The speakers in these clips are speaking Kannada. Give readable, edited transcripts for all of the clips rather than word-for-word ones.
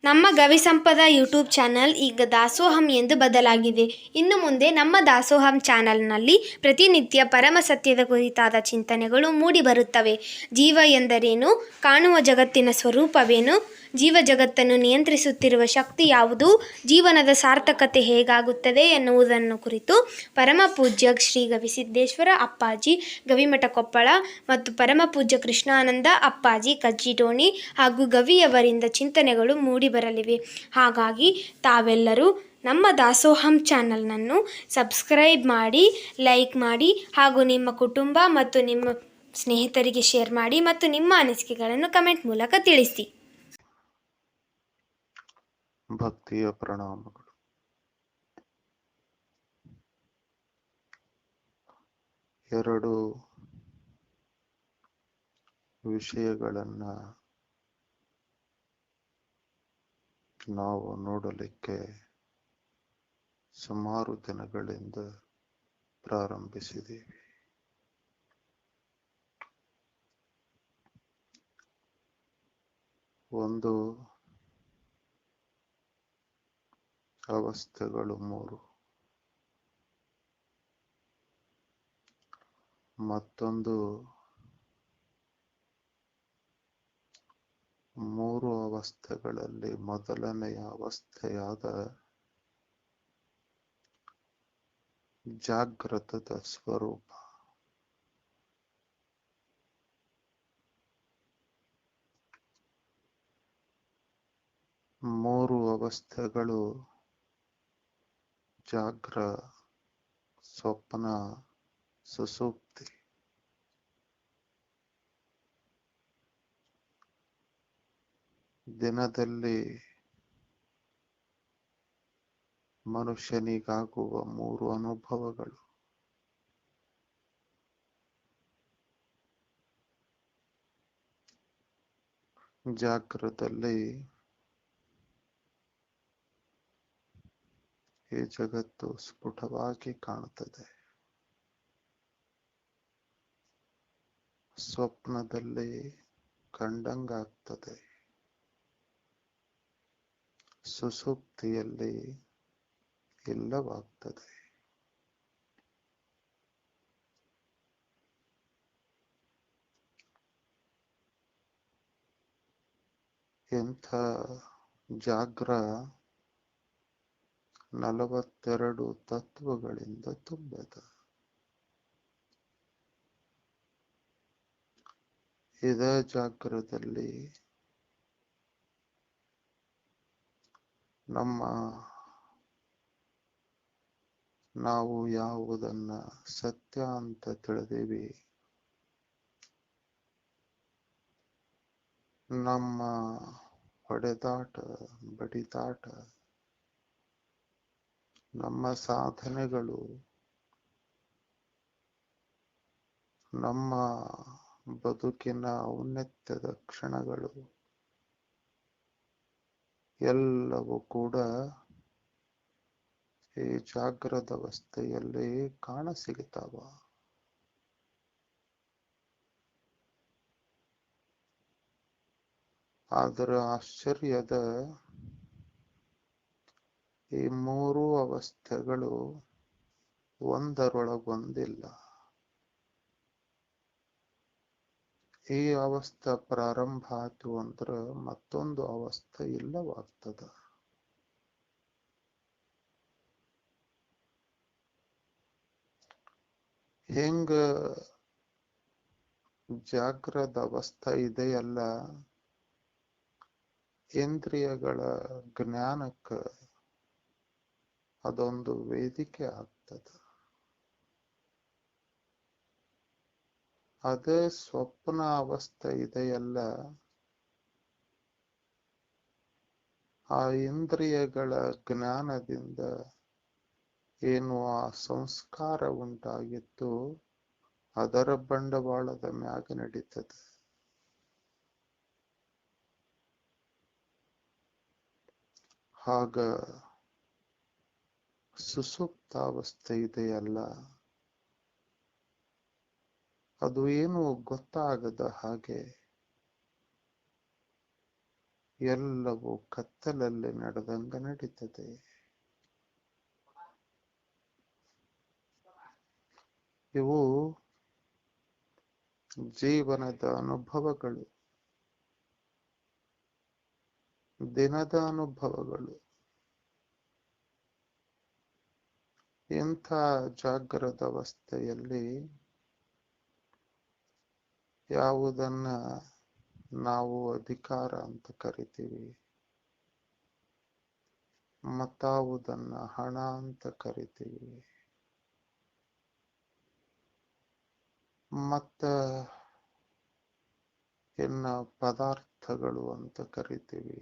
ನಮ್ಮ ಗವಿಸಂಪದ ಯೂಟ್ಯೂಬ್ ಚಾನಲ್ ಈಗ ದಾಸೋಹಂ ಎಂದು ಬದಲಾಗಿದೆ. ಇನ್ನು ಮುಂದೆ ನಮ್ಮ ದಾಸೋಹಂ ಚಾನಲ್ನಲ್ಲಿ ಪ್ರತಿನಿತ್ಯ ಪರಮ ಸತ್ಯದ ಕುರಿತಾದ ಚಿಂತನೆಗಳು ಮೂಡಿ ಬರುತ್ತವೆ. ಜೀವ ಎಂದರೇನು? ಕಾಣುವ ಜಗತ್ತಿನ ಸ್ವರೂಪವೇನು? ಜೀವ ಜಗತ್ತನ್ನು ನಿಯಂತ್ರಿಸುತ್ತಿರುವ ಶಕ್ತಿ ಯಾವುದು? ಜೀವನದ ಸಾರ್ಥಕತೆ ಹೇಗಾಗುತ್ತದೆ ಎನ್ನುವುದನ್ನು ಕುರಿತು ಪರಮ ಪೂಜ್ಯ ಶ್ರೀ ಗವಿಸಿದ್ದೇಶ್ವರ ಅಪ್ಪಾಜಿ ಗವಿಮಠ ಕೊಪ್ಪಳ ಮತ್ತು ಪರಮ ಪೂಜ್ಯ ಕೃಷ್ಣಾನಂದ ಅಪ್ಪಾಜಿ ಕಜ್ಜಿಡೋಣಿ ಹಾಗೂ ಗವಿಯವರಿಂದ ಚಿಂತನೆಗಳು ಮೂಡಿ ಬರಲಿವೆ. ಹಾಗಾಗಿ ತಾವೆಲ್ಲರೂ ನಮ್ಮ ದಾಸೋಹಂ ಚಾನಲ್ನನ್ನು ಸಬ್ಸ್ಕ್ರೈಬ್ ಮಾಡಿ, ಲೈಕ್ ಮಾಡಿ ಹಾಗೂ ನಿಮ್ಮ ಕುಟುಂಬ ಮತ್ತು ನಿಮ್ಮ ಸ್ನೇಹಿತರಿಗೆ ಶೇರ್ ಮಾಡಿ ಮತ್ತು ನಿಮ್ಮ ಅನಿಸಿಕೆಗಳನ್ನು ಕಮೆಂಟ್ ಮೂಲಕ ತಿಳಿಸಿ. ಭಕ್ತಿಯ ಪ್ರಣಾಮಗಳು. ಎರಡು ವಿಷಯಗಳನ್ನ ನಾವು ನೋಡಲಿಕ್ಕೆ ಸುಮಾರು ದಿನಗಳಿಂದ ಪ್ರಾರಂಭಿಸಿದ್ದೀವಿ. ಒಂದು, ಅವಸ್ಥೆಗಳು ಮೂರು. ಮತ್ತೊಂದು, ಮೂರು ಅವಸ್ಥೆಗಳಲ್ಲಿ ಮೊದಲನೆಯ ಅವಸ್ಥೆಯಾದ ಜಾಗೃತದ ಸ್ವರೂಪ. ಮೂರು ಅವಸ್ಥೆಗಳು ಜಾಗ್ರ, ಸ್ವಪ್ನ, ಸುಷುಪ್ತಿ. ದಿನದಲ್ಲಿ ಮನುಷ್ಯನಿಗಾಗುವ ಮೂರು ಅನುಭವಗಳು. ಜಾಗ್ರದಲ್ಲಿ ಈ ಜಗತ್ತು ಸ್ಫುಟವಾಗಿ ಕಾಣುತ್ತದೆ. ಸ್ವಪ್ನದಲ್ಲಿ ಕಂಡಂಗಾಗ್ತದೆ. ಸುಷುಪ್ತಿಯಲ್ಲಿ ಇಲ್ಲವಾಗ್ತದೆ. ಇಂಥ ಜಾಗ್ರ 42 ತತ್ವಗಳಿಂದ ತುಂಬಿದ. ಇದೇ ಜಾಗ್ರದಲ್ಲಿ ನಾವು ಯಾವುದನ್ನ ಸತ್ಯ ಅಂತ ತಿಳಿದೀವಿ, ನಮ್ಮ ಹೊಡೆದಾಟ, ಬಡಿದಾಟ, ನಮ್ಮ ಸಾಧನೆಗಳು, ನಮ್ಮ ಬದುಕಿನ ಔನ್ನತ್ಯದ ಕ್ಷಣಗಳು ಎಲ್ಲವೂ ಕೂಡ ಈ ಜಾಗೃತ ಅವಸ್ಥೆಯಲ್ಲಿ ಕಾಣಸಿಗುತ್ತಾವ. ಆದರೆ ಆಶ್ಚರ್ಯದ ಈ ಮೂರು ಅವಸ್ಥೆಗಳು ಒಂದರೊಳಗೊಂದಿಲ್ಲ. ಈ ಅವಸ್ಥೆ ಪ್ರಾರಂಭ ಆಯ್ತು ಅಂದ್ರೆ ಮತ್ತೊಂದು ಅವಸ್ಥೆ ಇಲ್ಲವಾಗ್ತದ. ಹೆಂಗ ಜಾಗ್ರದ ಅವಸ್ಥೆ ಇದೆಯಲ್ಲ, ಇಂದ್ರಿಯಗಳ ಜ್ಞಾನಕ್ಕ ಅದೊಂದು ವೇದಿಕೆ ಆಗ್ತದ. ಅದೇ ಸ್ವಪ್ನ ಅವಸ್ಥೆ ಇದೆಯಲ್ಲ, ಆ ಇಂದ್ರಿಯಗಳ ಜ್ಞಾನದಿಂದ ಏನು ಆ ಸಂಸ್ಕಾರ ಉಂಟಾಗಿತ್ತು ಅದರ ಬಂಡವಾಳದ ಮ್ಯಾಗ ನಡೀತದೆ. ಆಗ ಸುಷುಪ್ತಾವಸ್ಥೆ ಇದೆಯಲ್ಲ, ಅದು ಏನು ಗೊತ್ತಾಗದ ಹಾಗೆ ಎಲ್ಲವೂ ಕತ್ತಲಲ್ಲಿ ನಡೆದಂಗ ನಡೀತದೆ. ಇವು ಜೀವನದ ಅನುಭವಗಳು, ದಿನದ ಅನುಭವಗಳು. ಇಂಥ ಜಾಗೃತ ಅವಸ್ಥೆಯಲ್ಲಿ ಯಾವುದನ್ನ ನಾವು ಅಧಿಕಾರ ಅಂತ ಕರಿತೀವಿ, ಮತ್ತಾವುದನ್ನ ಹಣ ಅಂತ ಕರಿತೀವಿ, ಮತ್ತ ಇನ್ನ ಪದಾರ್ಥಗಳು ಅಂತ ಕರಿತೀವಿ,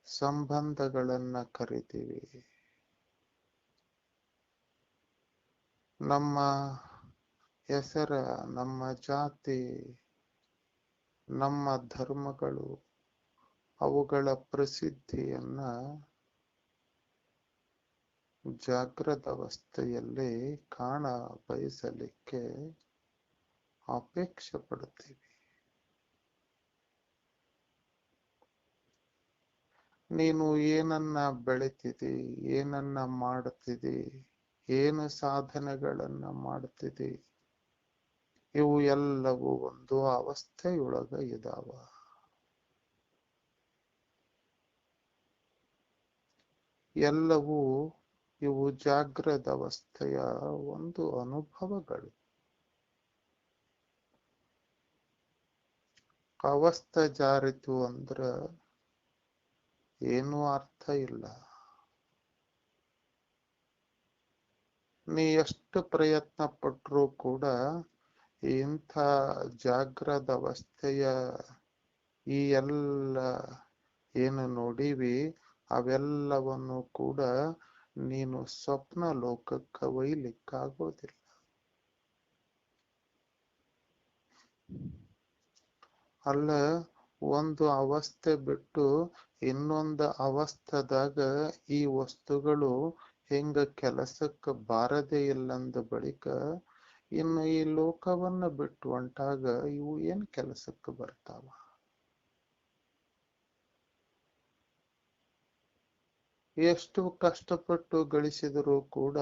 ಸಂಬಂಧಗಳನ್ನ ಕರಿತೀವಿ, ನಮ್ಮ ಹೆಸರ, ನಮ್ಮ ಜಾತಿ, ನಮ್ಮ ಧರ್ಮಗಳು, ಅವುಗಳ ಪ್ರಸಿದ್ಧಿಯನ್ನ ಜಾಗೃತ ಅವಸ್ಥೆಯಲ್ಲಿ ಕಾಣ ಬಯಸಲಿಕ್ಕೆ ಅಪೇಕ್ಷೆ ಪಡುತ್ತೀವಿ. ನೀನು ಏನನ್ನ ಬೆಳಿತಿದಿ, ಏನನ್ನ ಮಾಡ್ತಿದಿ, ಏನು ಸಾಧನೆಗಳನ್ನ ಮಾಡ್ತಿದಿ, ಇವು ಎಲ್ಲವೂ ಒಂದು ಅವಸ್ಥೆಯೊಳಗ ಇದಾವ. ಎಲ್ಲವೂ ಇವು ಜಾಗೃತ ಅವಸ್ಥೆಯ ಒಂದು ಅನುಭವಗಳು. ಅವಸ್ಥೆ ಜಾರಿತು ಅಂದ್ರ ಏನೂ ಅರ್ಥ ಇಲ್ಲ. ನೀ ಎಷ್ಟು ಪ್ರಯತ್ನ ಪಟ್ರೂ ಕೂಡ ಇಂಥ ಜಾಗೃತ ಅವಸ್ಥೆಯ ಈ ಎಲ್ಲ ಏನು ನೋಡಿವಿ ಅವೆಲ್ಲವನ್ನು ಕೂಡ ನೀನು ಸ್ವಪ್ನ ಲೋಕಕ್ಕೆ ಒಯ್ಲಿಕ್ಕಾಗೋದಿಲ್ಲ. ಅಲ್ಲ, ಒಂದು ಅವಸ್ಥೆ ಬಿಟ್ಟು ಇನ್ನೊಂದು ಅವಸ್ಥೆದಾಗ ಈ ವಸ್ತುಗಳು ಹೆಂಗ ಕೆಲಸಕ್ಕೆ ಬಾರದೇ ಇಲ್ಲಂದ ಬಳಿಕ ಇನ್ನು ಈ ಲೋಕವನ್ನ ಬಿಟ್ಟು ಹೊಂಟಾಗ ಇವು ಏನ್ ಕೆಲಸಕ್ಕೆ ಬರ್ತಾವ? ಎಷ್ಟು ಕಷ್ಟಪಟ್ಟು ಗಳಿಸಿದರೂ ಕೂಡ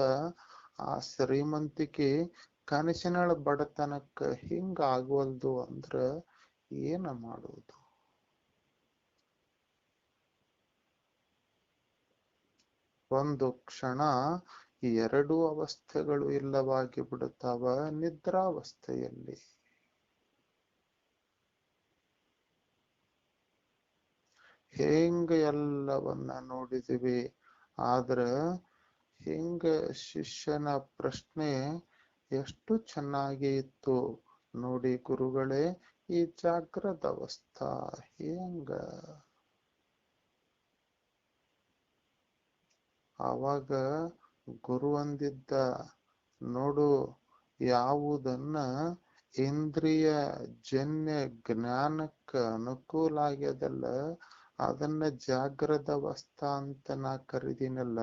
ಆ ಶ್ರೀಮಂತಿಕೆ ಕನಸಿನ ಬಡತನಕ್ಕ ಹಿಂಗ ಆಗವಲ್ದು ಅಂದ್ರ ಏನ ಮಾಡುವುದು? ಒಂದು ಕ್ಷಣ ಎರಡೂ ಅವಸ್ಥೆಗಳು ಇಲ್ಲವಾಗಿ ಬಿಡುತ್ತಾವ ನಿದ್ರಾವಸ್ಥೆಯಲ್ಲಿ. ಹೆಂಗ ಎಲ್ಲವನ್ನ ನೋಡಿದಿವಿ, ಆದ್ರ ಹೆಂಗ ಶಿಷ್ಯನ ಪ್ರಶ್ನೆ ಎಷ್ಟು ಚೆನ್ನಾಗಿ ಇತ್ತು ನೋಡಿ ಗುರುಗಳೇ, ಈ ಜಾಗೃತ ಅವಸ್ಥಾ ಹೆಂಗ? ಆವಾಗ ಗುರು ಅಂದಿದ್ದ, ನೋಡು, ಯಾವುದನ್ನ ಇಂದ್ರಿಯ ಜನ್ಯ ಜ್ಞಾನಕ್ಕ ಅನುಕೂಲ ಆಗ್ಯದಲ್ಲ ಅದನ್ನ ಜಾಗೃತ ಅವಸ್ಥಾ ಅಂತ ನಾ ಕರೀದಿನಲ್ಲ,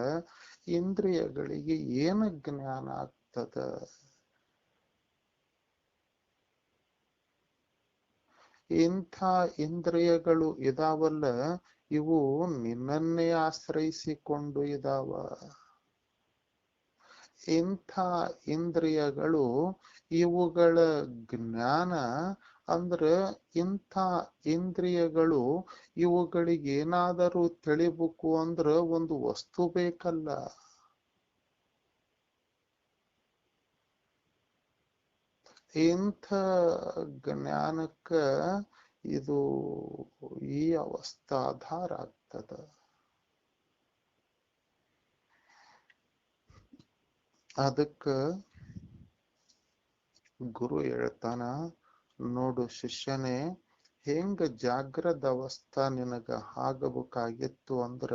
ಇಂದ್ರಿಯಗಳಿಗೆ ಏನು ಜ್ಞಾನ ಆಗ್ತದ? ಇಂಥ ಇಂದ್ರಿಯಗಳು ಇದಾವಲ್ಲ, ಇವು ನಿನ್ನನ್ನೇ ಆಶ್ರಯಿಸಿಕೊಂಡು ಇದಾವ. ಇಂಥ ಇಂದ್ರಿಯಗಳು ಇವುಗಳ ಜ್ಞಾನ ಅಂದ್ರೆ ಇಂಥ ಇಂದ್ರಿಯಗಳು ಇವುಗಳಿಗೆ ಏನಾದರೂ ತಿಳಿಬೇಕು ಅಂದ್ರ ಒಂದು ವಸ್ತು ಬೇಕಲ್ಲ. ಇಂಥ ಜ್ಞಾನಕ್ಕ ಇದು ಈ ಅವಸ್ಥಾಧಾರ ಆಗ್ತದ. ಅದಕ್ಕ ಗುರು ಹೇಳ್ತಾನ, ನೋಡು ಶಿಷ್ಯನೇ, ಹೆಂಗ ಜಾಗೃತ ಅವಸ್ಥಾ ನಿನಗ ಆಗಬೇಕಾಗಿತ್ತು ಅಂದ್ರ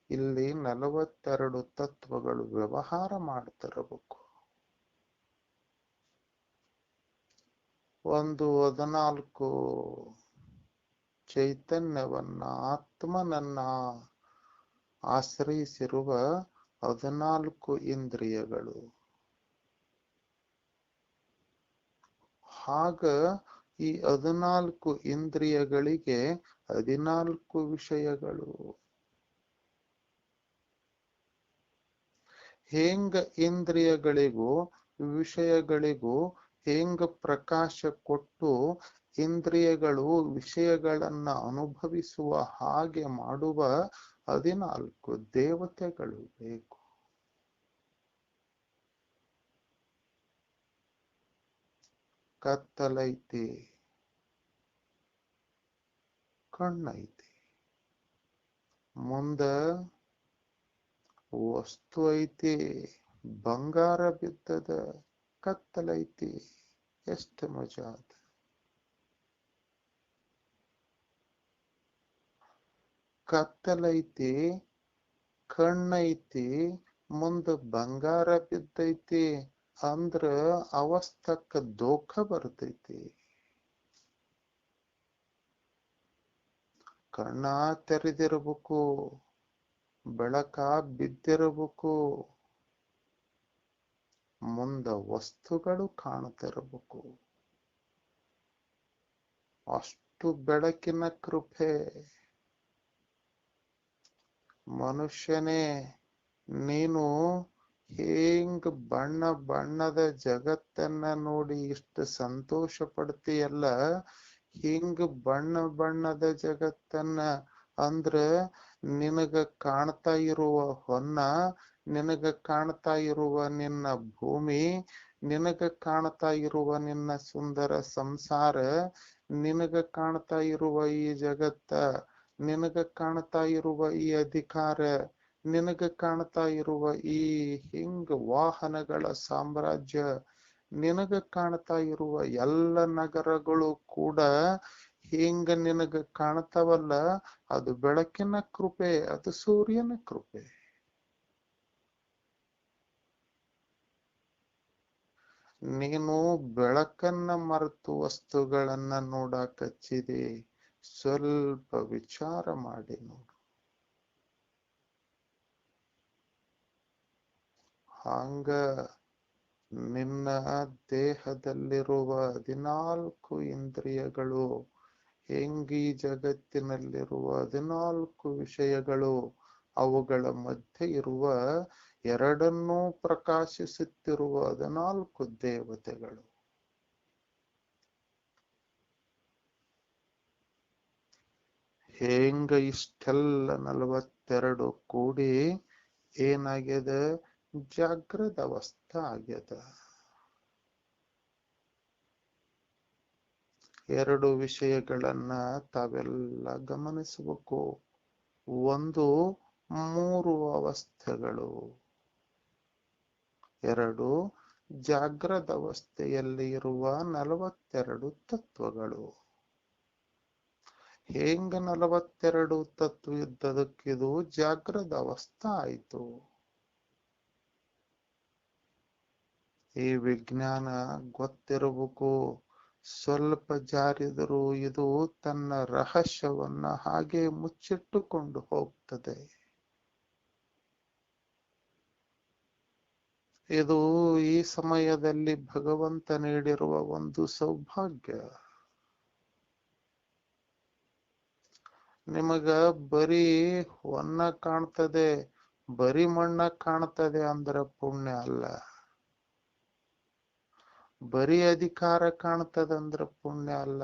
ಇಲ್ಲಿ 42 ತತ್ವಗಳು ವ್ಯವಹಾರ ಮಾಡ್ತಿರಬೇಕು. ಒಂದು 14 ಚೈತನ್ಯವನ್ನ, ಆತ್ಮನನ್ನ ಆಶ್ರಯಿಸಿರುವ 14 ಇಂದ್ರಿಯಗಳು. ಹಾಗ ಈ 14 ಇಂದ್ರಿಯಗಳಿಗೆ 14 ವಿಷಯಗಳು. ಹೆಂಗ ಇಂದ್ರಿಯಗಳಿಗೂ ವಿಷಯಗಳಿಗೂ ಹೆಂಗ ಪ್ರಕಾಶ ಕೊಟ್ಟು ಇಂದ್ರಿಯಗಳು ವಿಷಯಗಳನ್ನ ಅನುಭವಿಸುವ ಹಾಗೆ ಮಾಡುವ 14 ದೇವತೆಗಳು ಬೇಕು. ಕತ್ತಲೈತಿ, ಕಣ್ಣೈತಿ, ಮುಂದ ವಸ್ತು ಐತಿ, ಬಂಗಾರ ಬಿದ್ದದ, ಕತ್ತಲೈತಿ, ಎಷ್ಟು ಮಜಾ ಅದ. ಕತ್ತಲೈತಿ, ಕಣ್ಣೈತಿ, ಮುಂದ ಬಂಗಾರ ಬಿದ್ದೈತಿ ಅಂದ್ರ ಅವಸ್ಥಕ್ಕ ದೋಖ ಬರ್ತೈತಿ. ಕಣ್ಣ ತೆರೆದಿರ್ಬೇಕು, ಬೆಳಕ ಬಿದ್ದಿರಬೇಕು, ಮುಂದ ವಸ್ತುಗಳು ಕಾಣ್ತಿರ್ಬೇಕು. ಅಷ್ಟು ಬೆಳಕಿನ ಕೃಪೆ. ಮನುಷ್ಯನೇ, ನೀನು ಹೆಂಗ್ ಬಣ್ಣ ಬಣ್ಣದ ಜಗತ್ತನ್ನ ನೋಡಿ ಇಷ್ಟು ಸಂತೋಷ ಪಡ್ತೀಯಲ್ಲ, ಹಿಂಗ್ ಬಣ್ಣ ಬಣ್ಣದ ಜಗತ್ತನ್ನ ಅಂದ್ರ ನಿನಗ ಕಾಣ್ತಾ ಇರುವ ಹೊನ್ನ, ನಿನಗ ಕಾಣ್ತಾ ಇರುವ ನಿನ್ನ ಭೂಮಿ, ನಿನಗ ಕಾಣ್ತಾ ಇರುವ ನಿನ್ನ ಸುಂದರ ಸಂಸಾರ, ನಿನಗ ಕಾಣ್ತಾ ಇರುವ ಈ ಜಗತ್ತ, ನಿನಗ ಕಾಣ್ತಾ ಇರುವ ಈ ಅಧಿಕಾರ, ನಿನಗ ಕಾಣ್ತಾ ಇರುವ ಈ ಹಿಂಗ ವಾಹನಗಳ ಸಾಮ್ರಾಜ್ಯ, ನಿನಗ ಕಾಣ್ತಾ ಇರುವ ಎಲ್ಲ ನಗರಗಳು ಕೂಡ ಹಿಂಗ ನಿನಗ ಕಾಣ್ತಾವಲ್ಲ, ಅದು ಬೆಳಕಿನ ಕೃಪೆ, ಅದು ಸೂರ್ಯನ ಕೃಪೆ. ನೀನು ಬೆಳಕನ್ನ ಮರೆತು ವಸ್ತುಗಳನ್ನ ನೋಡಾಕ ಹಚ್ಚಿದೆ. ಸ್ವಲ್ಪ ವಿಚಾರ ಮಾಡಿ ನೋಡು. ಹಂಗ ನಿನ್ನ ದೇಹದಲ್ಲಿರುವ 14 ಇಂದ್ರಿಯಗಳು ಹೆಂಗಿ ಜಗತ್ತಿನಲ್ಲಿರುವ 14 ವಿಷಯಗಳು ಅವುಗಳ ಮಧ್ಯೆ ಇರುವ ಎರಡನ್ನೂ ಪ್ರಕಾಶಿಸುತ್ತಿರುವ 14 ದೇವತೆಗಳು. ಹೆಂಗ ಇಷ್ಟೆಲ್ಲ 42 ಕೂಡಿ ಏನಾಗ್ಯದ? ಜಾಗೃತ ಅವಸ್ಥೆ ಆಗ್ಯದ. ಎರಡು ವಿಷಯಗಳನ್ನ ತಾವೆಲ್ಲ ಗಮನಿಸಬೇಕು. ಒಂದು 3 ಅವಸ್ಥೆಗಳು, ಎರಡು ಜಾಗೃತ ಅವಸ್ಥೆಯಲ್ಲಿ ಇರುವ 42 ತತ್ವಗಳು. ಹೆಂಗ 42 ತತ್ವ ಇದ್ದದಕ್ಕಿದು ಜಾಗೃತ ಅವಸ್ಥೆ ಆಯ್ತು. ಈ ವಿಜ್ಞಾನ ಗೊತ್ತಿರಬೇಕು. ಸ್ವಲ್ಪ ಜಾರಿದರೂ ಇದು ತನ್ನ ರಹಸ್ಯವನ್ನ ಹಾಗೆ ಮುಚ್ಚಿಟ್ಟುಕೊಂಡು ಹೋಗ್ತದೆ. ಇದು ಈ ಸಮಯದಲ್ಲಿ ಭಗವಂತ ನೀಡಿರುವ ಒಂದು ಸೌಭಾಗ್ಯ. ನಿಮಗ ಬರೀ ಹೊನ್ನ ಕಾಣ್ತದೆ, ಬರೀ ಮಣ್ಣ ಕಾಣ್ತದೆ ಅಂದ್ರೆ ಪುಣ್ಯ ಅಲ್ಲ. ಬರೀ ಅಧಿಕಾರ ಕಾಣ್ತದಂದ್ರ ಪುಣ್ಯ ಅಲ್ಲ.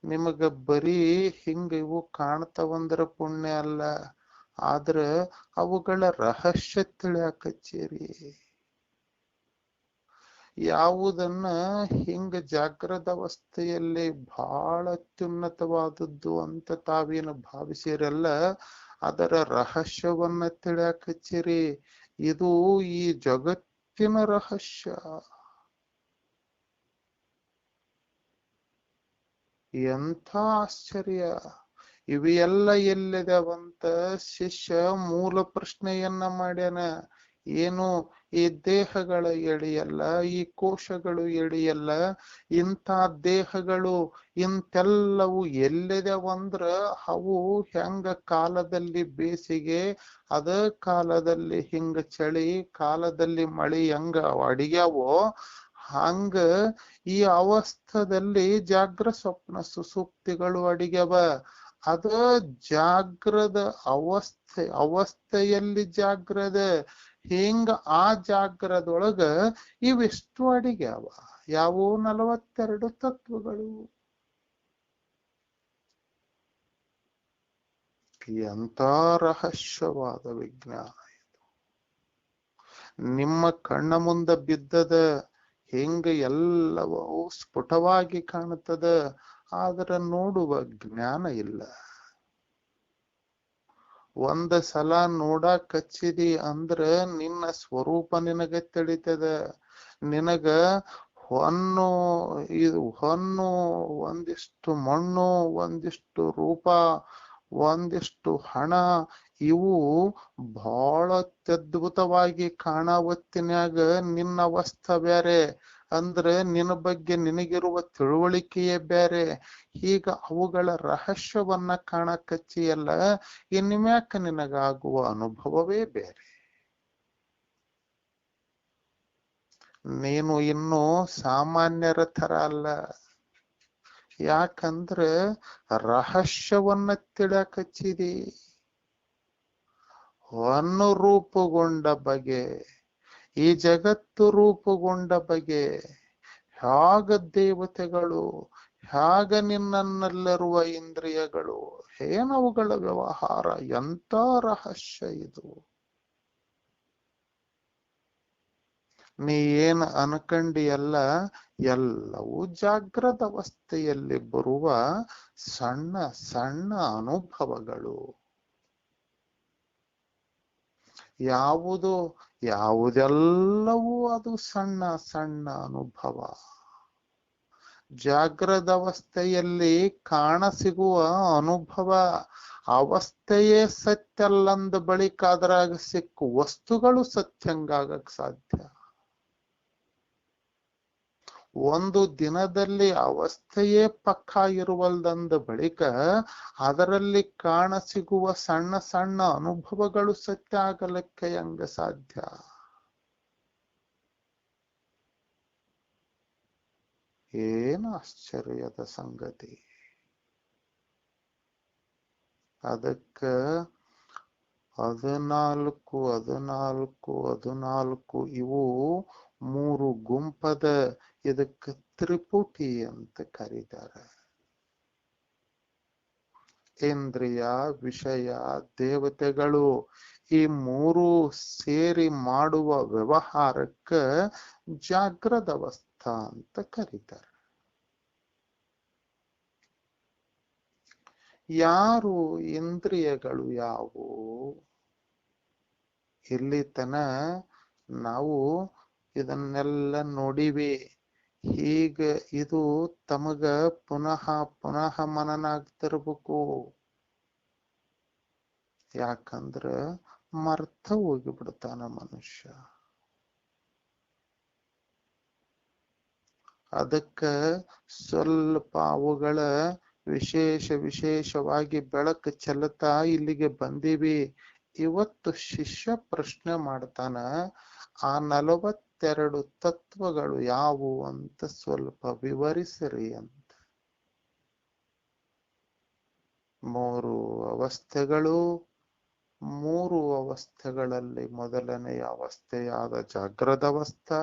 ನಿಮಗ ಬರೀ ಹಿಂಗ ಇವು ಕಾಣ್ತವಂದ್ರ ಪುಣ್ಯ ಅಲ್ಲ. ಆದ್ರ ಅವುಗಳ ರಹಸ್ಯ ತಿಳಿಯಾಕಚ್ಚೇರಿ. ಯಾವುದನ್ನ ಹಿಂಗ ಜಾಗೃತ ಅವಸ್ಥೆಯಲ್ಲಿ ಬಹಳ ಅತ್ಯುನ್ನತವಾದದ್ದು ಅಂತ ತಾವೇನು ಭಾವಿಸಿರಲ್ಲ, ಅದರ ರಹಸ್ಯವನ್ನ ತಿಳಿಯಾಕಚ್ಚೇರಿ. ಇದು ಈ ಜಗತ್ತಿನ ರಹಸ್ಯ. ಎಂಥ ಆಶ್ಚರ್ಯ! ಇವೆಲ್ಲ ಎಲ್ಲಿದಾವಂತ ಶಿಷ್ಯ ಮೂಲ ಪ್ರಶ್ನೆಯನ್ನ ಮಾಡ್ಯಾನ. ಏನು ಈ ದೇಹಗಳ ಎಡೆಯಲ್ಲ, ಈ ಕೋಶಗಳು ಎಡೆಯಲ್ಲ, ಇಂಥ ದೇಹಗಳು ಇಂತೆಲ್ಲವು ಎಲ್ಲಿದಾವಂದ್ರ ಅವು ಹೆಂಗ ಕಾಲದಲ್ಲಿ ಬೇಸಿಗೆ, ಅದ ಕಾಲದಲ್ಲಿ ಹಿಂಗ ಚಳಿ, ಕಾಲದಲ್ಲಿ ಮಳಿ ಹೆಂಗ ಅಡಿಗ್ಯಾವೋ ಹಂಗ ಈ ಅವಸ್ಥದಲ್ಲಿ ಜಾಗ್ರ ಸ್ವಪ್ನ ಸುಸುಪ್ತಿಗಳು ಅಡಿಗೆವ. ಅದ ಜಾಗ್ರದ ಅವಸ್ಥೆಯಲ್ಲಿ ಜಾಗ್ರದ. ಹಿಂಗ ಆ ಜಾಗ್ರದೊಳಗ ಇವೆಷ್ಟು ಅಡಿಗ್ಯಾವ. ಯಾವು 42 ತತ್ವಗಳು. ಎಂತ ರಹಸ್ಯವಾದ ವಿಜ್ಞಾನ ಇದು. ನಿಮ್ಮ ಕಣ್ಣ ಮುಂದ ಬಿದ್ದದ. ಹೆಂಗ ಎಲ್ಲವೂ ಸ್ಫುಟವಾಗಿ ಕಾಣುತ್ತದ. ಆದ್ರೆ ನೋಡುವ ಜ್ಞಾನ ಇಲ್ಲ. ಒಂದ ಸಲ ನೋಡಾಕ್ ಹಚ್ಚಿದಿ ಅಂದ್ರ ನಿನ್ನ ಸ್ವರೂಪ ನಿನಗ ತಿಳಿತದ. ನಿನಗ ಹೊನ್ನು ಒಂದಿಷ್ಟು ಮಣ್ಣು, ಒಂದಿಷ್ಟು ರೂಪ, ಒಂದಿಷ್ಟು ಹಣ, ಇವು ಬಹಳ ಅತ್ಯದ್ಭುತವಾಗಿ ಕಾಣವತ್ತಿನ್ಯಾಗ ನಿನ್ನ ಅವಸ್ಥೆ ಬೇರೆ. ಅಂದ್ರೆ ನಿನ್ನ ಬಗ್ಗೆ ನಿನಗಿರುವ ತಿಳುವಳಿಕೆಯೇ ಬೇರೆ. ಈಗ ಅವುಗಳ ರಹಸ್ಯವನ್ನ ಕಾಣಕಚ್ಚಿಯಲ್ಲ, ಇನ್ಮ್ಯಾಕ ನಿನಗಾಗುವ ಅನುಭವವೇ ಬೇರೆ. ನೀನು ಇನ್ನು ಸಾಮಾನ್ಯರ ತರ ಅಲ್ಲ. ಯಾಕಂದ್ರೆ ರಹಸ್ಯವನ್ನ ತಿಳಿಯಕಚ್ಚಿದಿ. ಹೊನ್ನು ರೂಪುಗೊಂಡ ಬಗೆ, ಈ ಜಗತ್ತು ರೂಪುಗೊಂಡ ಬಗೆ, ಹ್ಯಾಗ ದೇವತೆಗಳು, ಹ್ಯಾಗ ನಿನ್ನನ್ನಲ್ಲಿರುವ ಇಂದ್ರಿಯಗಳು, ಏನವುಗಳ ವ್ಯವಹಾರ, ಎಂತ ರಹಸ್ಯ ಇದು. ನೀ ಏನ್ ಅನ್ಕಂಡಿಯಲ್ಲ, ಎಲ್ಲವೂ ಜಾಗ್ರದ ಅವಸ್ಥೆಯಲ್ಲಿ ಬರುವ ಸಣ್ಣ ಸಣ್ಣ ಅನುಭವಗಳು. ಯಾವುದೆಲ್ಲವೂ ಅದು ಸಣ್ಣ ಸಣ್ಣ ಅನುಭವ. ಜಾಗ್ರದ ಅವಸ್ಥೆಯಲ್ಲಿ ಕಾಣಸಿಗುವ ಅನುಭವ ಅವಸ್ಥೆಯೇ ಸತ್ಯಲ್ಲಂದ ಬಳಿಕ ಅದ್ರಾಗ ಸಿಕ್ಕು ವಸ್ತುಗಳು ಸತ್ಯಂಗಾಗಕ್ ಸಾಧ್ಯ. ಒಂದು ದಿನದಲ್ಲಿ ಅವಸ್ಥೆಯೇ ಪಕ್ಕ ಇರುವಲ್ದಂದ ಬಳಿಕ ಅದರಲ್ಲಿ ಕಾಣಸಿಗುವ ಸಣ್ಣ ಸಣ್ಣ ಅನುಭವಗಳು ಸತ್ಯ ಆಗಲಿಕ್ಕೆ ಹೆಂಗ ಸಾಧ್ಯ. ಏನು ಆಶ್ಚರ್ಯದ ಸಂಗತಿ. ಅದಕ್ಕ 14 ಇವು 3 ಗುಂಪದ. ಇದಕ್ಕೆ ತ್ರಿಪುಟಿ ಅಂತ ಕರೀತಾರೆ. ಇಂದ್ರಿಯ, ವಿಷಯ, ದೇವತೆಗಳು, ಈ 3 ಸೇರಿ ಮಾಡುವ ವ್ಯವಹಾರಕ್ಕ ಜಾಗ್ರದ ಅವಸ್ಥಾ ಅಂತ ಕರೀತಾರೆ. ಯಾರು ಇಂದ್ರಿಯಗಳು ಯಾವುವು? ಇಲ್ಲಿ ತನ ನಾವು ಇದನ್ನೆಲ್ಲ ನೋಡಿವಿ. ಈಗ ಇದು ತಮಗ ಪುನಃ ಪುನಃ ಮನನ ಆಗ್ತಿರ್ಬೇಕು. ಯಾಕಂದ್ರ ಮರ್ತ ಹೋಗಿಬಿಡ್ತಾನ ಮನುಷ್ಯ. ಅದಕ್ಕ ಸ್ವಲ್ಪ ಅವುಗಳ ವಿಶೇಷವಾಗಿ ಬೆಳಕು ಚೆಲ್ಲುತ್ತಾ ಇಲ್ಲಿಗೆ ಬಂದೀವಿ. ಇವತ್ತು ಶಿಷ್ಯ ಪ್ರಶ್ನೆ ಮಾಡ್ತಾನ, ಆ 42 ತತ್ವಗಳು ಯಾವುವು ಅಂತ ಸ್ವಲ್ಪ ವಿವರಿಸಿರಿ ಅಂತ. 3 ಅವಸ್ಥೆಗಳು. 3 ಅವಸ್ಥೆಗಳಲ್ಲಿ ಮೊದಲನೆಯ ಅವಸ್ಥೆಯಾದ ಜಾಗ್ರದ ಅವಸ್ಥಾ,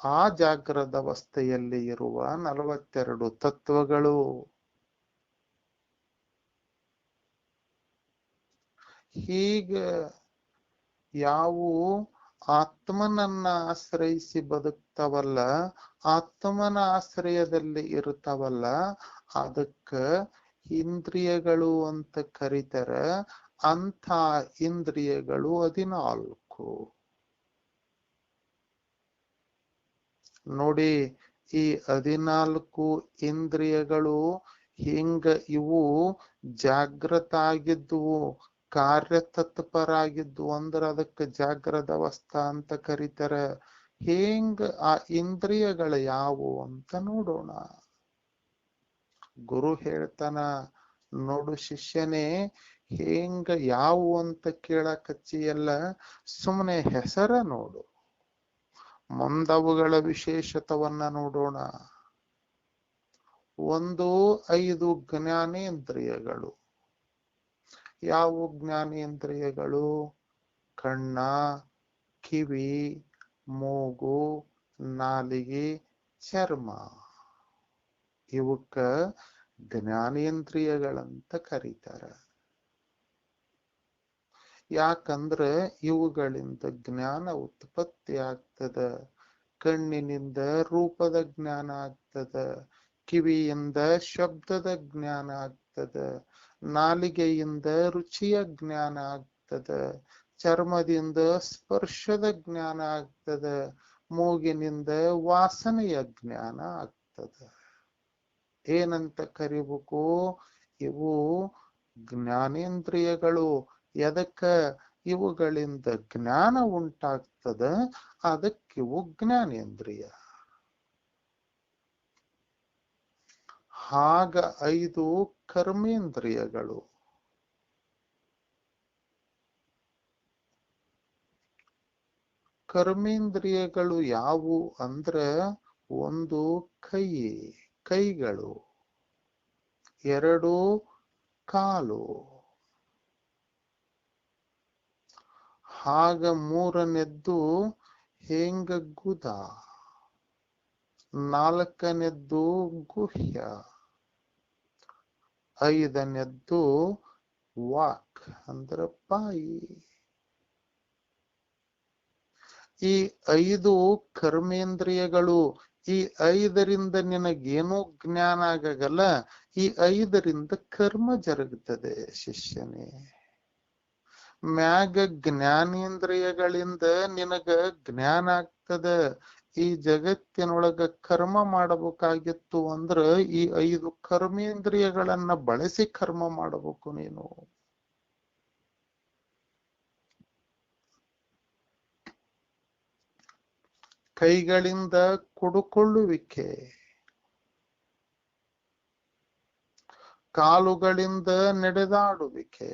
ಆ ಜಾಗ್ರದ ಅವಸ್ಥೆಯಲ್ಲಿ ಇರುವ 42 ತತ್ವಗಳು. ಹೀಗೆ ಯಾವು ಆತ್ಮನನ್ನ ಆಶ್ರಯಿಸಿ ಬದುಕ್ತವಲ್ಲ, ಆತ್ಮನ ಆಶ್ರಯದಲ್ಲಿ ಇರುತ್ತವಲ್ಲ, ಅದಕ್ಕ ಇಂದ್ರಿಯಗಳು ಅಂತ ಕರೀತಾರ. ಅಂಥ ಇಂದ್ರಿಯಗಳು 14. ನೋಡಿ, ಈ 14 ಇಂದ್ರಿಯಗಳು ಹಿಂಗ ಇವು ಜಾಗೃತ ಆಗಿದ್ವು, ಕಾರ್ಯತತ್ಪರಾಗಿದ್ವು ಅಂದ್ರೆ ಅದಕ್ಕೆ ಜಾಗ್ರದ ಅವಸ್ಥಾ ಅಂತ ಕರೀತಾರೆ. ಹಿಂಗ ಆ ಇಂದ್ರಿಯಗಳು ಯಾವುವು ಅಂತ ನೋಡೋಣ. ಗುರು ಹೇಳ್ತಾನ, ನೋಡು ಶಿಷ್ಯನೇ, ಹಿಂಗ ಯಾವುವು ಅಂತ ಕೇಳಕಚ್ಚಿಯಲ್ಲ, ಸುಮ್ಮನೆ ಹೆಸರ ನೋಡು. ಮುಂದವುಗಳ ವಿಶೇಷತವನ್ನ ನೋಡೋಣ. 1, 5 ಜ್ಞಾನೇಂದ್ರಿಯಗಳು. ಯಾವ ಜ್ಞಾನೇಂದ್ರಿಯಗಳು? ಕಣ್ಣ, ಕಿವಿ, ಮೂಗು, ನಾಲಿಗೆ, ಚರ್ಮ. ಇವಕ್ಕ ಜ್ಞಾನೇಂದ್ರಿಯಗಳಂತ ಕರೀತಾರ. ಯಾಕಂದ್ರ ಇವುಗಳಿಂದ ಜ್ಞಾನ ಉತ್ಪತ್ತಿ ಆಗ್ತದ. ಕಣ್ಣಿನಿಂದ ರೂಪದ ಜ್ಞಾನ ಆಗ್ತದ, ಕಿವಿಯಿಂದ ಶಬ್ದದ ಜ್ಞಾನ ಆಗ್ತದ, ನಾಲಿಗೆಯಿಂದ ರುಚಿಯ ಜ್ಞಾನ ಆಗ್ತದ, ಚರ್ಮದಿಂದ ಸ್ಪರ್ಶದ ಜ್ಞಾನ ಆಗ್ತದ, ಮೂಗಿನಿಂದ ವಾಸನೆಯ ಜ್ಞಾನ ಆಗ್ತದ. ಏನಂತ ಕರಿಬೇಕು? ಇವು ಜ್ಞಾನೇಂದ್ರಿಯಗಳು. ಎದಕ್ಕ? ಇವುಗಳಿಂದ ಜ್ಞಾನ ಉಂಟಾಗ್ತದ, ಅದಕ್ಕಿವು ಜ್ಞಾನೇಂದ್ರಿಯ. ಹಾಗ 5 ಕರ್ಮೇಂದ್ರಿಯಗಳು. ಕರ್ಮೇಂದ್ರಿಯಗಳು ಯಾವುವು ಅಂದ್ರ 1 ಕೈಗಳು, 2 ಕಾಲು, ಹಾಗ 3ನೇದ್ದು ಗುದ, 4ನೇದ್ದು ಗುಹ್ಯ, 5ನೇದ್ದು ವಾಕ್ ಅಂದ್ರ ಬಾಯಿ. ಈ 5 ಕರ್ಮೇಂದ್ರಿಯಗಳು. ಈ 5ರಿಂದ ನಿನಗೇನೂ ಜ್ಞಾನ ಆಗಲ್ಲ. ಈ 5ರಿಂದ ಕರ್ಮ ಜರುಗುತ್ತದೆ ಶಿಷ್ಯನೇ. ಮ್ಯಾಗ ಜ್ಞಾನೇಂದ್ರಿಯಗಳಿಂದ ನಿನಗ ಜ್ಞಾನ ಆಗ್ತದ. ಈ ಜಗತ್ತಿನೊಳಗ ಕರ್ಮ ಮಾಡಬೇಕಾಗಿತ್ತು ಅಂದ್ರ ಈ 5 ಕರ್ಮೇಂದ್ರಿಯಗಳನ್ನ ಬಳಸಿ ಕರ್ಮ ಮಾಡಬೇಕು ನೀನು. ಕೈಗಳಿಂದ ಕುಡುಕೊಳ್ಳುವಿಕೆ, ಕಾಲುಗಳಿಂದ ನಡೆದಾಡುವಿಕೆ,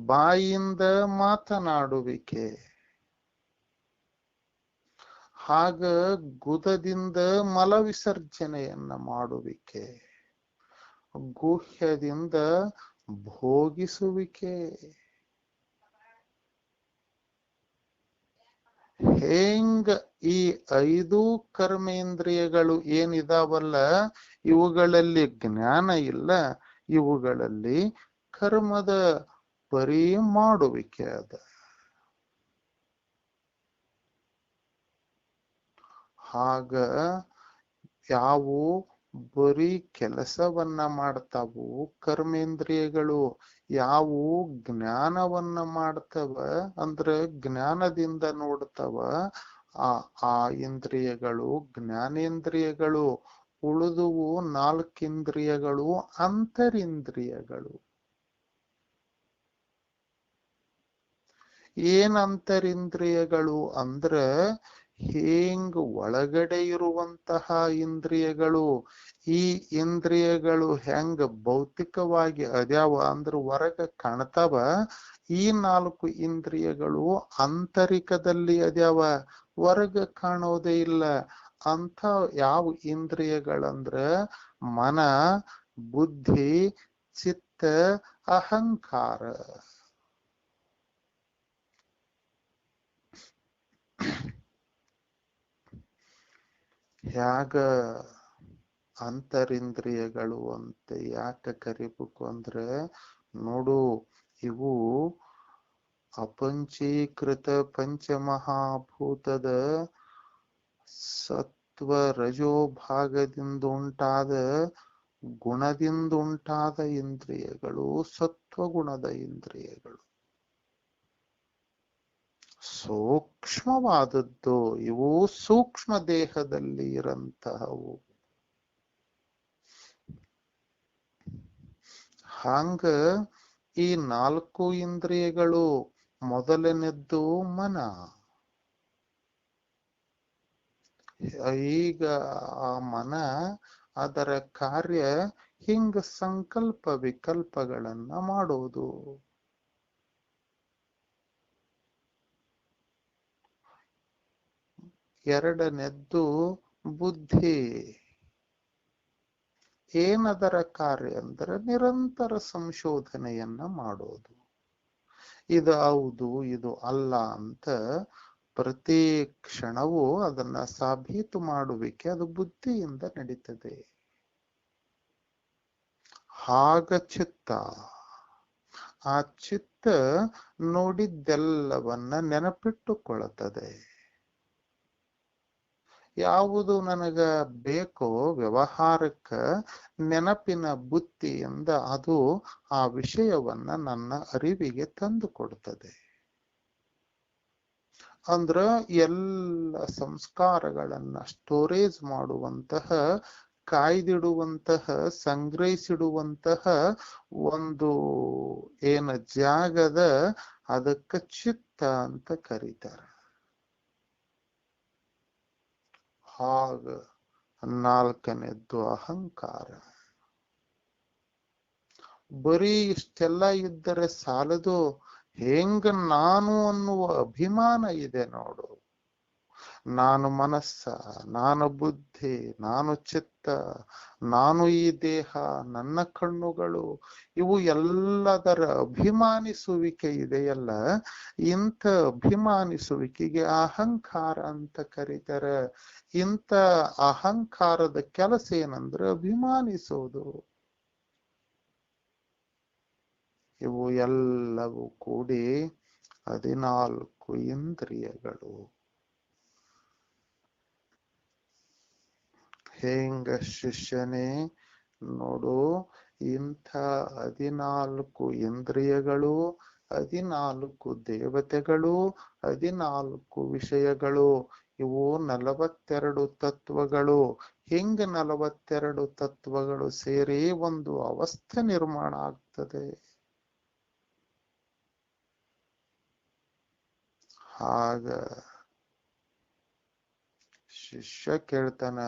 ಬಾಯಿಯಿಂದ ಮಾತನಾಡುವಿಕೆ, ಹಾಗ ಗುದದಿಂದ ಮಲ ವಿಸರ್ಜನೆಯನ್ನ ಮಾಡುವಿಕೆ, ಗುಹ್ಯದಿಂದ ಭೋಗಿಸುವಿಕೆ. ಹೆಂಗ ಈ 5 ಕರ್ಮೇಂದ್ರಿಯಗಳು ಏನಿದಾವಲ್ಲ, ಇವುಗಳಲ್ಲಿ ಜ್ಞಾನ ಇಲ್ಲ, ಇವುಗಳಲ್ಲಿ ಕರ್ಮದ ಬರೀ ಮಾಡುವಿಕೆ ಅದ. ಹಾಗ ಯಾವು ಬರೀ ಕೆಲಸವನ್ನ ಮಾಡ್ತಾವು ಕರ್ಮೇಂದ್ರಿಯಗಳು, ಯಾವು ಜ್ಞಾನವನ್ನ ಮಾಡ್ತವ ಅಂದ್ರ ಜ್ಞಾನದಿಂದ ನೋಡ್ತವ, ಆ ಇಂದ್ರಿಯಗಳು ಜ್ಞಾನೇಂದ್ರಿಯಗಳು. ಉಳಿದುವು 4 ಇಂದ್ರಿಯಗಳು ಅಂತರಿಂದ್ರಿಯಗಳು. ಏನ್ ಅಂತರಿಂದ್ರಿಯಗಳು ಅಂದ್ರ ಹೆಂಗ್ ಒಳಗಡೆ ಇರುವಂತಹ ಇಂದ್ರಿಯಗಳು. ಈ ಇಂದ್ರಿಯಗಳು ಹೆಂಗ ಭೌತಿಕವಾಗಿ ಅದ್ಯಾವ ಅಂದ್ರ ಹೊರಗ ಕಾಣ್ತಾವ. ಈ 4 ಇಂದ್ರಿಯಗಳು ಆಂತರಿಕದಲ್ಲಿ ಅದ್ಯಾವ, ಹೊರಗ ಕಾಣೋದೇ ಇಲ್ಲ. ಅಂತ ಯಾವ ಇಂದ್ರಿಯಗಳಂದ್ರ ಮನ, ಬುದ್ಧಿ, ಚಿತ್ತ, ಅಹಂಕಾರ. ಯಾಗ ಅಂತರಿಂದ್ರಿಯಗಳು ಅಂತ ಯಾಕೆ ಕರಿಬೇಕು ಅಂದ್ರೆ, ನೋಡು ಇವು ಅಪಂಚೀಕೃತ ಪಂಚಮಹಾಭೂತದ ಸತ್ವ ರಜೋ ಭಾಗದಿಂದ ಉಂಟಾದ ಗುಣದಿಂದ ಉಂಟಾದ ಇಂದ್ರಿಯಗಳು ಸತ್ವಗುಣದ ಇಂದ್ರಿಯಗಳು. ಸೂಕ್ಷ್ಮವಾದದ್ದು ಇವು, ಸೂಕ್ಷ್ಮ ದೇಹದಲ್ಲಿ ಇರಂತಹವು. ಹಂಗ ಈ 4 ಇಂದ್ರಿಯಗಳು. ಮೊದಲನೇದ್ದು ಮನ. ಈಗ ಆ ಮನ ಅದರ ಕಾರ್ಯ ಹಿಂಗ ಸಂಕಲ್ಪ ವಿಕಲ್ಪಗಳನ್ನ ಮಾಡೋದು. ಎರಡನೇದ್ದು ಬುದ್ಧಿ. ಏನದರ ಕಾರ್ಯ ಅಂದ್ರೆ ನಿರಂತರ ಸಂಶೋಧನೆಯನ್ನ ಮಾಡೋದು. ಇದು ಹೌದು ಇದು ಅಲ್ಲ ಅಂತ ಪ್ರತಿ ಕ್ಷಣವೂ ಅದನ್ನ ಸಾಬೀತು ಮಾಡುವಿಕೆ ಅದು ಬುದ್ಧಿಯಿಂದ ನಡೀತದೆ. ಹಾಗ ಚಿತ್ತ, ಆ ಚಿತ್ತ ನೋಡಿದ್ದೆಲ್ಲವನ್ನ ನೆನಪಿಟ್ಟುಕೊಳ್ಳುತ್ತದೆ. ಯಾವುದು ನನಗ ಬೇಕೋ ವ್ಯವಹಾರಕ್ಕ ನೆನಪಿನ ಬುದ್ಧಿಯಿಂದ ಅದು ಆ ವಿಷಯವನ್ನ ನನ್ನ ಅರಿವಿಗೆ ತಂದು ಕೊಡುತ್ತದೆ. ಅಂದ್ರ ಎಲ್ಲ ಸಂಸ್ಕಾರಗಳನ್ನ ಸ್ಟೋರೇಜ್ ಮಾಡುವಂತಹ, ಕಾಯ್ದಿಡುವಂತಹ, ಸಂಗ್ರಹಿಸಿಡುವಂತಹ ಒಂದು ಏನ ಜಾಗದ ಅದಕ್ಕ ಚಿತ್ತ ಅಂತ ಕರೀತಾರೆ. ಹಾಗ ನಾಲ್ಕನೇದ್ದು ಅಹಂಕಾರ. ಬರೀ ಇಷ್ಟೆಲ್ಲ ಇದ್ದರೆ ಸಾಲದು, ಹೆಂಗ ನಾನು ಅನ್ನುವ ಅಭಿಮಾನ ಇದೆ ನೋಡು. ನಾನು ಮನಸ್ಸ, ನಾನು ಬುದ್ಧಿ, ನಾನು ಚಿತ್ತ, ನಾನು ಈ ದೇಹ, ನನ್ನ ಕಣ್ಣುಗಳು, ಇವು ಎಲ್ಲದರ ಅಭಿಮಾನಿಸುವಿಕೆ ಇದೆಯಲ್ಲ, ಇಂಥ ಅಭಿಮಾನಿಸುವಿಕೆಗೆ ಅಹಂಕಾರ ಅಂತ ಕರೀತಾರೆ. ಇಂಥ ಅಹಂಕಾರದ ಕೆಲಸ ಏನಂದ್ರೆ ಅಭಿಮಾನಿಸೋದು. ಇವು ಎಲ್ಲವೂ ಕೂಡಿ 14 ಇಂದ್ರಿಯಗಳು. ಹೆಂಗ ಶಿಷ್ಯನೇ ನೋಡು, ಇಂಥ 14 ಇಂದ್ರಿಯಗಳು, 14 ದೇವತೆಗಳು, 14 ವಿಷಯಗಳು, ಇವು 42 ತತ್ವಗಳು. ಹಿಂಗ 42 ತತ್ವಗಳು ಸೇರಿ ಒಂದು ಅವಸ್ಥೆ ನಿರ್ಮಾಣ ಆಗ್ತದೆ. ಆಗ ಶಿಷ್ಯ ಕೇಳ್ತಾನ,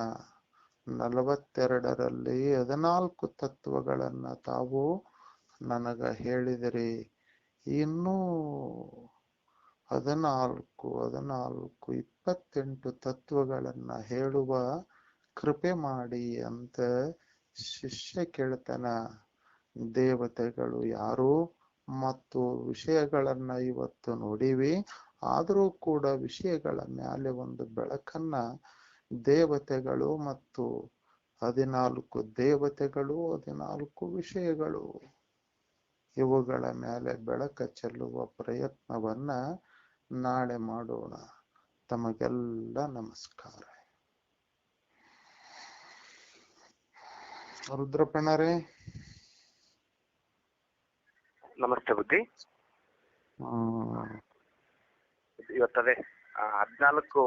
42ರಲ್ಲಿ 14 ತತ್ವಗಳನ್ನ ತಾವು ನನಗ ಹೇಳಿದಿರಿ, ಇನ್ನೂ 14 28 ತತ್ವಗಳನ್ನ ಹೇಳುವ ಕೃಪೆ ಮಾಡಿ ಅಂತ ಶಿಷ್ಯ ಕೇಳ್ತಾನ. ದೇವತೆಗಳು ಯಾರು ಮತ್ತು ವಿಷಯಗಳನ್ನ ಇವತ್ತು ನೋಡಿವಿ, ಆದರೂ ಕೂಡ ವಿಷಯಗಳ ಮೇಲೆ ಒಂದು ಬೆಳಕನ್ನ ದೇವತೆಗಳು ಮತ್ತು 14 ದೇವತೆಗಳು, 14 ವಿಷಯಗಳು, ಇವುಗಳ ಮೇಲೆ ಬೆಳಕ ಚೆಲ್ಲುವ ಪ್ರಯತ್ನವನ್ನ ನಾಳೆ ಮಾಡೋಣ. ತಮಗೆಲ್ಲ ನಮಸ್ಕಾರ. ರುದ್ರಪ್ಪಣ್ಣರೇ ನಮಸ್ತೆ ಬುದ್ಧಿ. ಇವತ್ತದೇ 14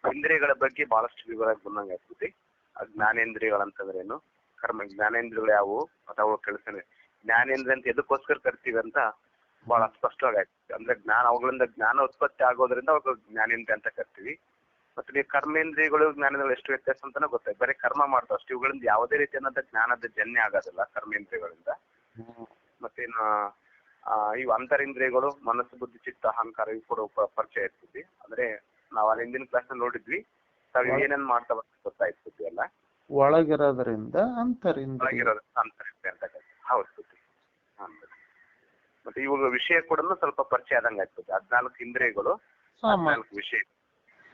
ಇಂದ್ರಿಯಗಳ ಬಗ್ಗೆ ಬಹಳಷ್ಟು ವಿವರವಾಗಿ ಬಂದಂಗ ಬುದ್ಧಿ. ಜ್ಞಾನೇಂದ್ರಿಯಗಳಂತಂದ್ರೇನು, ಕರ್ಮ ಜ್ಞಾನೇಂದ್ರಿಯಗಳು ಯಾವುವು ಅಥವಾ ಕೆಲಸನೇ ಜ್ಞಾನೇಂದ್ರಿಯ ಅಂತ ಎದಕ್ಕೋಸ್ಕರ ಕರಿತೀವಿ ಅಂತ ಬಹಳ ಸ್ಪಷ್ಟವಾಗಿ ಆಗ್ತದೆ. ಅಂದ್ರೆ ಅವುಗಳಿಂದ ಜ್ಞಾನ ಉತ್ಪತ್ತಿ ಆಗೋದ್ರಿಂದ ಅವಾಗ ಜ್ಞಾನೇಂದ್ರಿಯ ಅಂತ ಕರಿತೀವಿ. ಮತ್ತೆ ನೀವು ಕರ್ಮೇಂದ್ರಿಯಗಳು ಜ್ಞಾನಗಳು ಎಷ್ಟು ವ್ಯತ್ಯಾಸ ಅಂತಾನೆ ಗೊತ್ತಾಯ್ತು. ಬರೀ ಕರ್ಮ ಮಾಡ್ತಾವ ಅಷ್ಟು, ಇವುಗಳಿಂದ ಯಾವುದೇ ರೀತಿಯಾದಂತ ಜ್ಞಾನದ ಜನ್ಯ ಆಗೋದಿಲ್ಲ ಕರ್ಮೇಂದ್ರಿಯಗಳಿಂದ. ಮತ್ತೇನು ಇವು ಅಂತರಿಂದ್ರಿಯಗಳು ಮನಸ್ಸು, ಬುದ್ಧಿ, ಚಿತ್ತ, ಅಹಂಕಾರ ಇವು ಕೂಡ ಪರಿಚಯ ಇರ್ತಿದ್ವಿ. ಅಂದ್ರೆ ನಾವ್ ಅಲ್ಲಿ ಹಿಂದಿನ ಕ್ಲಾಸ್ ನಲ್ಲಿ ನೋಡಿದ್ವಿ, ತಾವ್ ಏನೇನ್ ಮಾಡ್ತಾವ ಗೊತ್ತಾಯ್ತಿದ್ವಿ ಎಲ್ಲ. ಒಳಗಿರೋದ್ರಿಂದ ಅಂತರಿಂದ್ರಿಯ ಅಂತ ಹೌದು ಬುದ್ಧಿ. ಮತ್ತೆ ಇವಾಗ ವಿಷಯ ಕೂಡ ಸ್ವಲ್ಪ ಪರಿಚಯ ಆದಂಗ ಆಗ್ತದೆ. 14 ಇಂದ್ರಿಯಗಳು, 14 ವಿಷಯ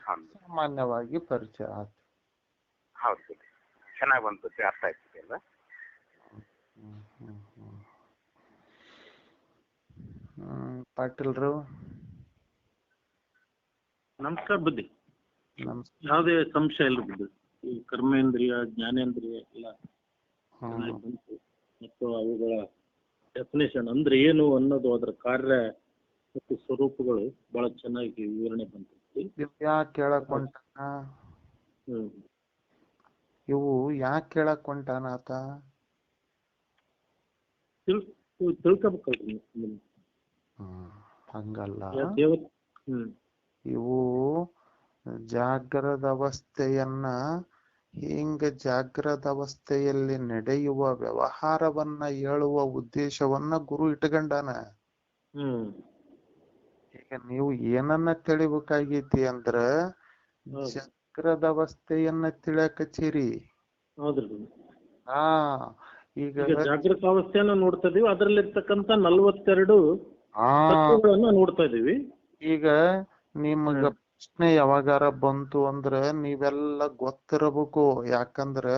ಸಾಮಾನ್ಯವಾಗಿ ಪರಿಚಯ ಆಯ್ತು. ಹೌದು ಬುದ್ಧಿ, ಚೆನ್ನಾಗಿ ಬಂತು, ಅರ್ಥ ಆಗ್ತದೆ ಅಲ್ಲ. ಪಾಟೀಲ್ರು ನಮಸ್ಕಾರ ಬುದ್ಧಿ. ಯಾವುದೇ ಸಂಶಯ ಇಲ್ಲ ಬುದ್ಧಿ. ಈ ಕರ್ಮೇಂದ್ರಿಯ, ಜ್ಞಾನೇಂದ್ರಿಯ ಎಲ್ಲ ಬಂತು ಮತ್ತು ಅವುಗಳ ಡೆಫಿನೇಷನ್ ಅಂದ್ರೆ ಏನು ಅನ್ನೋದು, ಅದರ ಕಾರ್ಯ ಮತ್ತು ಸ್ವರೂಪಗಳು ಬಹಳ ಚೆನ್ನಾಗಿ ವಿವರಣೆ ಬಂತು. ಯಾಕೆ ಕೇಳಕ್ ಹೊಂಟಾನ? ಇವು ಯಾಕೆ ಕೇಳಕ್ ಹೊಂಟಾನ ಆತ? ತಿಳ್ಕೊಬೇಕಲ್ರಿ. ಹಂಗಲ್ಲ, ಇವು ಜಾಗ್ರದ ಅವಸ್ಥೆಯನ್ನ, ಹಿಂಗ ಜಾಗ್ರದ ಅವಸ್ಥೆಯಲ್ಲಿ ನಡೆಯುವ ವ್ಯವಹಾರವನ್ನ ಹೇಳುವ ಉದ್ದೇಶವನ್ನ ಗುರು ಇಟ್ಕೊಂಡಾನ. ಈಗ ನೀವು ಏನನ್ನ ತಿಳಿಬೇಕಾಗೈತಿ ಅಂದ್ರ, ಜಾಗ್ರದ ಅವಸ್ಥೆಯನ್ನ ತಿಳಿಯಕತ್ತೀರಿ. ಹೌದ್ರಿ. ಹಾ ಈಗ ಈಗ ಜಾಗೃತ ಅವಸ್ಥೆಯನ್ನ ನೋಡ್ತಾ ಇದೀವಿ, ಅದರಲ್ಲಿರ್ತಕ್ಕಂಥ 42 ಹಾ ತತ್ವಗಳನ್ನ ನೋಡ್ತಾ ಇದೀವಿ. ಈಗ ನಿಮಗ ಪ್ರಶ್ನೆ ಯಾವಾಗಾರ ಬಂತು ಅಂದ್ರ ನೀವೆಲ್ಲ ಗೊತ್ತಿರಬೇಕು. ಯಾಕಂದ್ರ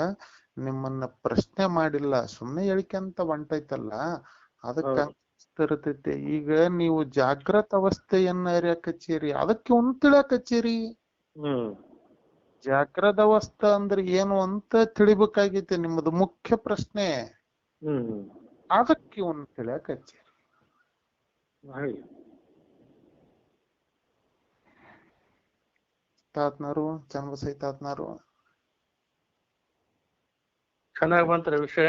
ನಿಮ್ಮನ್ನ ಪ್ರಶ್ನೆ ಮಾಡಿಲ್ಲ, ಸುಮ್ನೆ ಹೇಳಿಕೆಂತ ಹೊಂಟೈತಲ್ಲ, ಅದಕ್ಕ ಅನ್ಸ್ತಿರ್ತೈತಿ. ಈಗ ನೀವು ಜಾಗೃತ ಅವಸ್ಥೆಯನ್ನ ಅರಿಯಕತ್ತೀರಿ, ಅದಕ್ಕೆ ಒಂದ್ ತಿಳಿಯಕತ್ತೀರಿ. ಜಾಗ್ರದ ಅವಸ್ಥೆ ಅಂದ್ರೆ ಏನು ಅಂತ ತಿಳಿಬೇಕಾಗೈತಿ, ನಿಮ್ಮದು ಮುಖ್ಯ ಪ್ರಶ್ನೆ. ಅದಕ್ಕೆ ಒಂದ್ ತಿಳಿಯಕತ್ತೀರಿ. ತಾತ್ನಾರು ಚನ್ನಬಸೈತಾತ್ನಾರು ಚೆನ್ನಾಗಿ ಬಂತ್ರಿ ವಿಷಯ.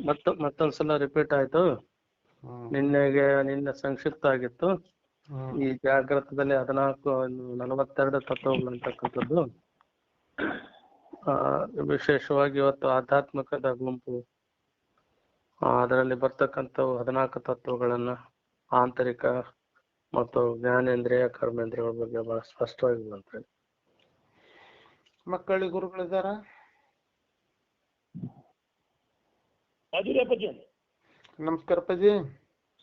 ಮತ್ತೊಂದ್ಸಲ ರಿಪೀಟ್ ಆಯ್ತು. ನಿನ್ನೆ ಸಂಕ್ಷಿಪ್ತ ಆಗಿತ್ತು. ಈ ಜಾಗೃತದಲ್ಲಿ 42 ತತ್ವಗಳು ಅಂತಕ್ಕಂಥದ್ದು ವಿಶೇಷವಾಗಿ ಇವತ್ತು ಆಧ್ಯಾತ್ಮಿಕದ ಗುಂಪು ಅದರಲ್ಲಿ ಬರ್ತಕ್ಕಂಥವು 14 ತತ್ವಗಳನ್ನ ಆಂತರಿಕ ಮತ್ತು ಜ್ಞಾನೇಂದ್ರಿಯ ಕರ್ಮೇಂದ್ರಿಯಗಳ ಬಗ್ಗೆ ಬಹಳ ಸ್ಪಷ್ಟವಾಗಿ ಬಂತ್ರಿ. ಮಕ್ಕಳಿಗೆ ಗುರುಗಳಿದಾರ? ನಮಸ್ಕಾರ ಅಪ್ಪಾಜಿ.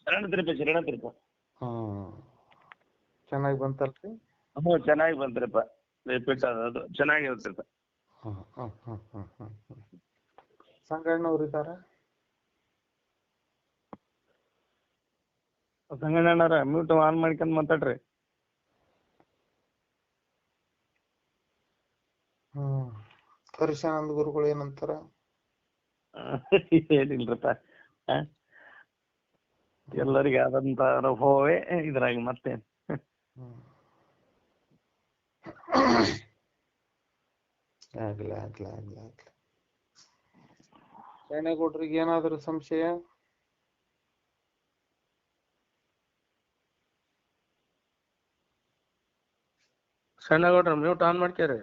ಶರಣತ್ರಿಪ್ಪ. ಚೆನ್ನಾಗಿ ಬಂತಲ್ರಿ? ಚೆನ್ನಾಗಿ ಬಂತ್ರಿಪ್ಪ. ರಿಪೀಟ್ ಆದದ್ದು ಚೆನ್ನಾಗಿರುತ್ತಪ್ಪ. ಸಂಗಣ್ಣವ್ರು ಇದಾರ? ಸಂಗಣ್ಣರ ಮ್ಯೂಟ್ ಆನ್ ಮಾಡ್ಕೊಂಡ್ ಮಾತಾಡ್ರಿ. ಹರಿಶಾನಂದ ಗುರುಗಳು ಏನಂತಾರ? ಏನಿಲ್ರಪ್ಪ, ಎಲ್ಲರಿಗೆ ಆದಂತ ಅನುಭವವೇ ಇದ್ರಾಗ ಮತ್ತೆ. ಆಗ್ಲಿ ಆಗ್ಲಿ ಆಗ್ಲಿ ಆಗ್ಲಿ. ಶರಣೇಗೌಡ್ರಿಗೆ ಏನಾದ್ರು ಸಂಶಯ? ಶರಣೇಗೌಡ್ರ ಮ್ಯೂಟ್ ಆನ್ ಮಾಡ್ಕ್ಯಾರಿ.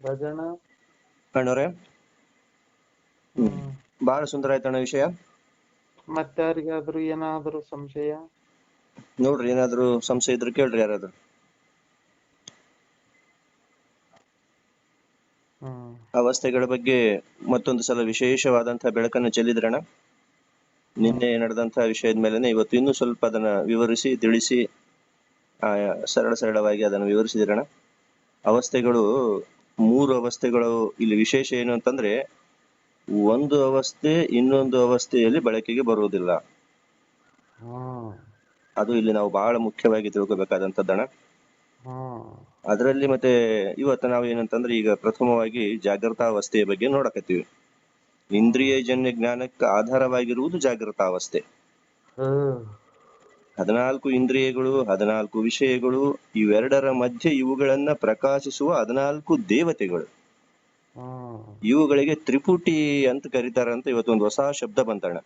ರಾಜಣ್ಣ ಅಣ್ಣವ್ರೆ, ಬಹಳ ಸುಂದರ ಆಯ್ತಣ್ಣ ವಿಷಯ. ಮತ್ತೆ ಯಾರಿಗಾದ್ರೂ ಏನಾದ್ರೂ ಸಂಶಯ? ನೋಡ್ರಿ, ಏನಾದ್ರು ಸಂಶಯ ಇದ್ರೆ ಕೇಳ್ರಿ ಯಾರಾದ್ರು. ಅವಸ್ಥೆಗಳ ಬಗ್ಗೆ ಮತ್ತೊಂದು ಸಲ ವಿಶೇಷವಾದಂತಹ ಬೆಳಕನ್ನು ಚೆಲ್ಲಿದ್ರಣ್ಣ. ನಿನ್ನೆ ನಡೆದಂತಹ ವಿಷಯದ ಮೇಲೆನೆ ಇವತ್ತು ಇನ್ನೂ ಸ್ವಲ್ಪ ಅದನ್ನ ವಿವರಿಸಿ ತಿಳಿಸಿ ಸರಳವಾಗಿ ಅದನ್ನು ವಿವರಿಸಿದಿರಣ್ಣ. ಅವಸ್ಥೆಗಳು 3 ಅವಸ್ಥೆಗಳು. ಇಲ್ಲಿ ವಿಶೇಷ ಏನು ಅಂತಂದ್ರೆ, ಒಂದು ಅವಸ್ಥೆ ಇನ್ನೊಂದು ಅವಸ್ಥೆಯಲ್ಲಿ ಬಳಕೆಗೆ ಬರುವುದಿಲ್ಲ. ಅದು ಇಲ್ಲಿ ನಾವು ಬಹಳ ಮುಖ್ಯವಾಗಿ ತಿಳ್ಕೊಬೇಕಾದಂತದ್ದಣ್ಣ. ಅದರಲ್ಲಿ ಮತ್ತೆ ಇವತ್ತು ನಾವು ಏನಂತಂದ್ರೆ, ಈಗ ಪ್ರಥಮವಾಗಿ ಜಾಗೃತಾವಸ್ಥೆಯ ಬಗ್ಗೆ ನೋಡಕತ್ತೀವಿ. ಇಂದ್ರಿಯ ಜನ್ಯ ಜ್ಞಾನಕ್ಕೆ ಆಧಾರವಾಗಿರುವುದು ಜಾಗೃತಾವಸ್ಥೆ. 14 ಇಂದ್ರಿಯಗಳು, 14 ವಿಷಯಗಳು, ಇವೆರಡರ ಮಧ್ಯೆ ಇವುಗಳನ್ನ ಪ್ರಕಾಶಿಸುವ 14 ದೇವತೆಗಳು. ಇವುಗಳಿಗೆ ತ್ರಿಪುಟಿ ಅಂತ ಕರೀತಾರಂತ ಇವತ್ತೊಂದು ಹೊಸ ಶಬ್ದ ಬಂತಣ್ಣ.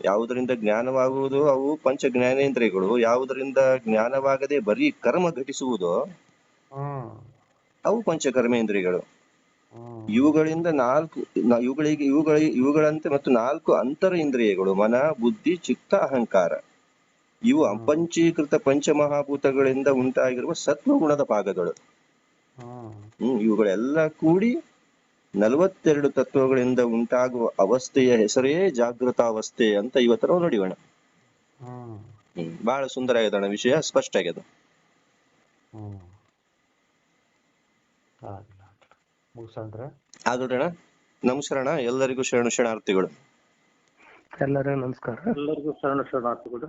ಯಾವುದರಿಂದ ಜ್ಞಾನವಾಗುವುದು ಅವು ಪಂಚ ಜ್ಞಾನೇಂದ್ರಿಯಗಳು, ಯಾವುದರಿಂದ ಜ್ಞಾನವಾಗದೆ ಬರೀ ಕರ್ಮ ಘಟಿಸುವುದು ಅವು ಪಂಚ ಕರ್ಮೇಂದ್ರಿಯಗಳು. ಇವುಗಳಿಂದ ಇವುಗಳಂತೆ ಮತ್ತು 4 ಅಂತರ ಇಂದ್ರಿಯಗಳು, ಮನ, ಬುದ್ಧಿ, ಚಿತ್ತ, ಅಹಂಕಾರ. ಇವು ಅಪಂಚೀಕೃತ ಪಂಚಮಹಾಭೂತಗಳಿಂದ ಉಂಟಾಗಿರುವ ಸತ್ವಗುಣದ ಭಾಗಗಳು. ಇವುಗಳೆಲ್ಲ ಕೂಡಿ 42 ತತ್ವಗಳಿಂದ ಉಂಟಾಗುವ ಅವಸ್ಥೆಯ ಹೆಸರೇ ಜಾಗೃತಾವಸ್ಥೆ ಅಂತ ಇವತ್ತು ನಾವು ನೋಡಿವಣ. ಬಹಳ ಸುಂದರ ಆಗ್ಯದಣ್ಣ ವಿಷಯ, ಸ್ಪಷ್ಟ ಆಗ್ಯದ. ಆಗಲ್ರಣ್ಣ. ನಮಸ್ಕಾರ, ಎಲ್ಲರಿಗೂ ಶರಣಾರ್ಥಿಗಳು. ಎಲ್ಲರಿಗೂ ನಮಸ್ಕಾರ. ಎಲ್ಲರಿಗೂ ಶರಣಾರ್ಥಿಗಳು.